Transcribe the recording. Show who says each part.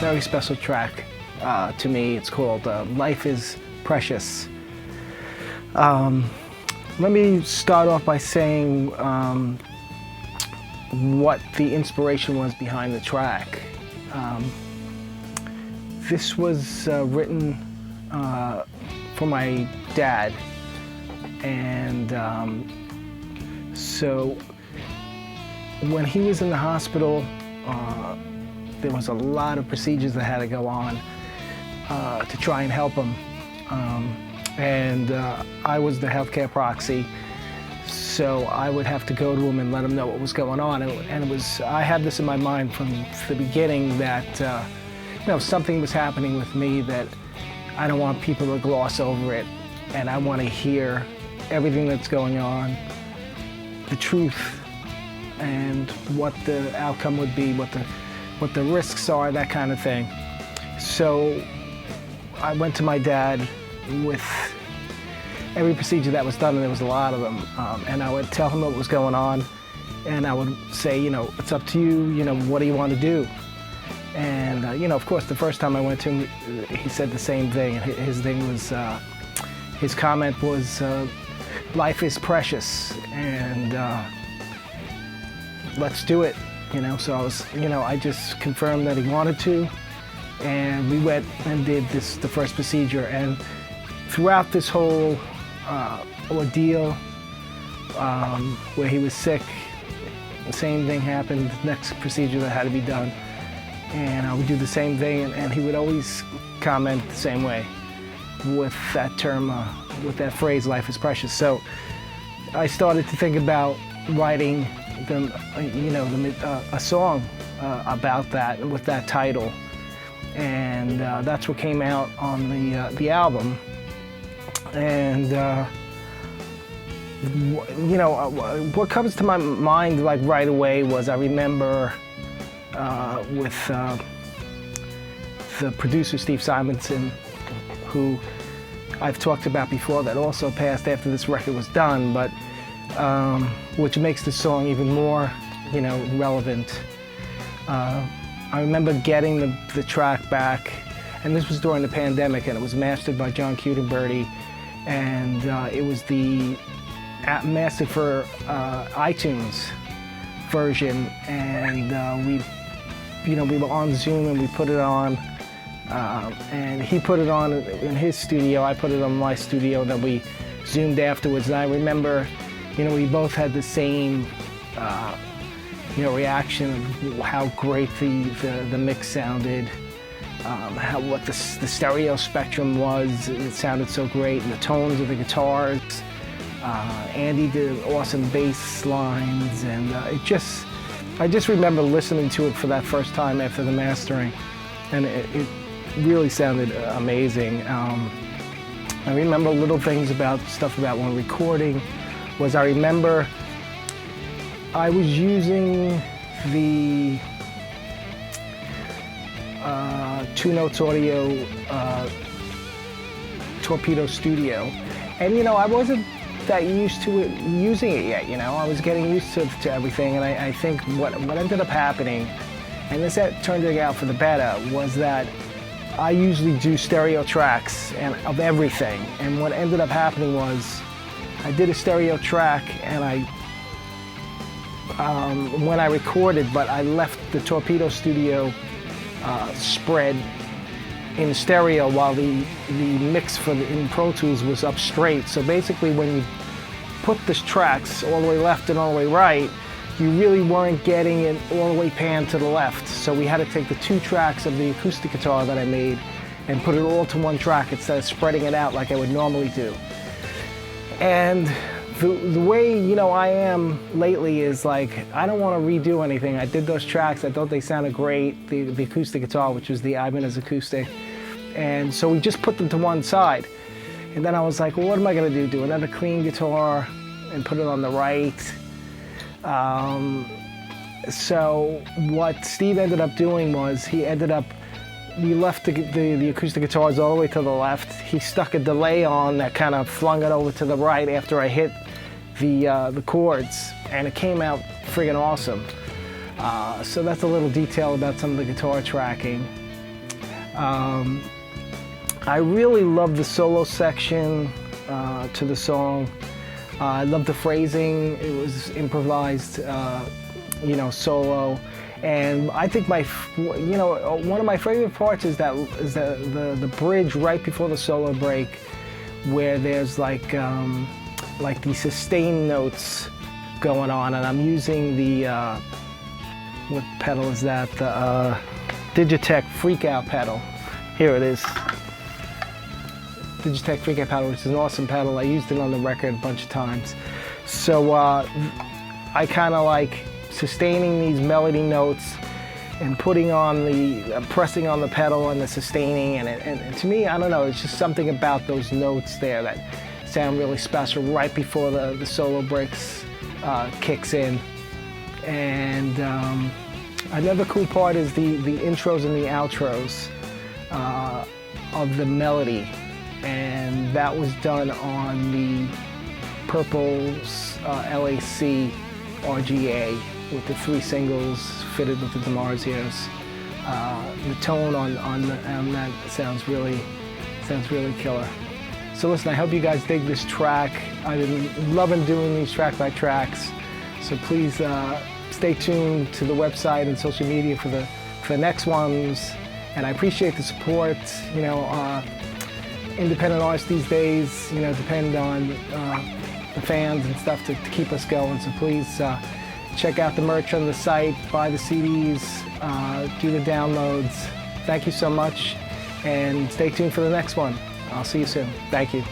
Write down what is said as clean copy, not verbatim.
Speaker 1: very special track to me. It's called Life is Precious. Let me start off by saying what the inspiration was behind the track. This was written for my dad, and so when he was in the hospital, there was a lot of procedures that had to go on to try and help him. And I was the healthcare proxy, so I would have to go to him and let him know what was going on. And it was, I had this in my mind from the beginning that something was happening with me that I don't want people to gloss over it, and I want to hear everything that's going on, the truth, and what the outcome would be, what the risks are, that kind of thing. So I went to my dad with every procedure that was done, and there was a lot of them, and I would tell him what was going on, and I would say, it's up to you, what do you want to do? And, of course, the first time I went to him, he said the same thing. His thing was, his comment was, life is precious, and let's do it, So I was, I just confirmed that he wanted to, and we went and did the first procedure. And throughout this whole ordeal, where he was sick, the same thing happened, the next procedure that had to be done. And I would do the same thing, and he would always comment the same way with that term, with that phrase, life is precious. So I started to think about writing a song about that, with that title. And that's what came out on the album. And what comes to my mind right away was, I remember with the producer Steve Simonson, who I've talked about before, that also passed after this record was done, but which makes the song even more relevant. I remember getting the track back, and this was during the pandemic, and it was mastered by John Cudenberty, and it was the mastered for iTunes version, and we were on Zoom and we put it on, and he put it on in his studio, I put it on my studio, and then we Zoomed afterwards. And I remember, we both had the same reaction of how great the mix sounded, what the stereo spectrum was. It sounded so great, and the tones of the guitars. Andy did awesome bass lines, and I just remember listening to it for that first time after the mastering, and it really sounded amazing. I remember little things about when recording. I remember I was using the Two Notes Audio Torpedo Studio, and I wasn't that used to using it yet. I was getting used to everything, and I think what ended up happening, and this turned out for the better, was that I usually do stereo tracks of everything, and what ended up happening was I did a stereo track, and when I recorded, but I left the Torpedo Studio spread in stereo while the mix in Pro Tools was up straight. So basically, when you put the tracks all the way left and all the way right, you really weren't getting it all the way panned to the left. So we had to take the two tracks of the acoustic guitar that I made and put it all to one track instead of spreading it out like I would normally do. And the way I am lately is I don't want to redo anything. I did those tracks. I thought they sounded great. The acoustic guitar, which was the Ibanez acoustic, and so we just put them to one side. And then I was like, well, what am I going to do? Do another clean guitar and put it on the right? So what Steve ended up doing was we left the acoustic guitars all the way to the left. He stuck a delay on that kind of flung it over to the right after I hit the chords, and it came out friggin' awesome. So that's a little detail about some of the guitar tracking. I really love the solo section to the song. I love the phrasing. It was improvised, solo. And I think one of my favorite parts is the bridge right before the solo break, where there's like these sustained notes going on, and I'm using the what pedal is that? The Digitech Freakout pedal. Here it is. Digitech Freakout pedal, which is an awesome pedal. I used it on the record a bunch of times. So I kind of like sustaining these melody notes and putting on pressing on the pedal and the sustaining, and to me, I don't know, it's just something about those notes there that sound really special right before the solo breaks kicks in. And another cool part is the intros and the outros of the melody, and that was done on the Purple's LAC RGA with the 3 singles fitted with the DiMarzios. The tone on that sounds really killer. So listen, I hope you guys dig this track. I've been loving doing these track by tracks. So please stay tuned to the website and social media for the next ones. And I appreciate the support. Independent artists these days, depend on the fans and stuff to keep us going. So please check out the merch on the site, buy the CDs, do the downloads. Thank you so much, and stay tuned for the next one. I'll see you soon. Thank you.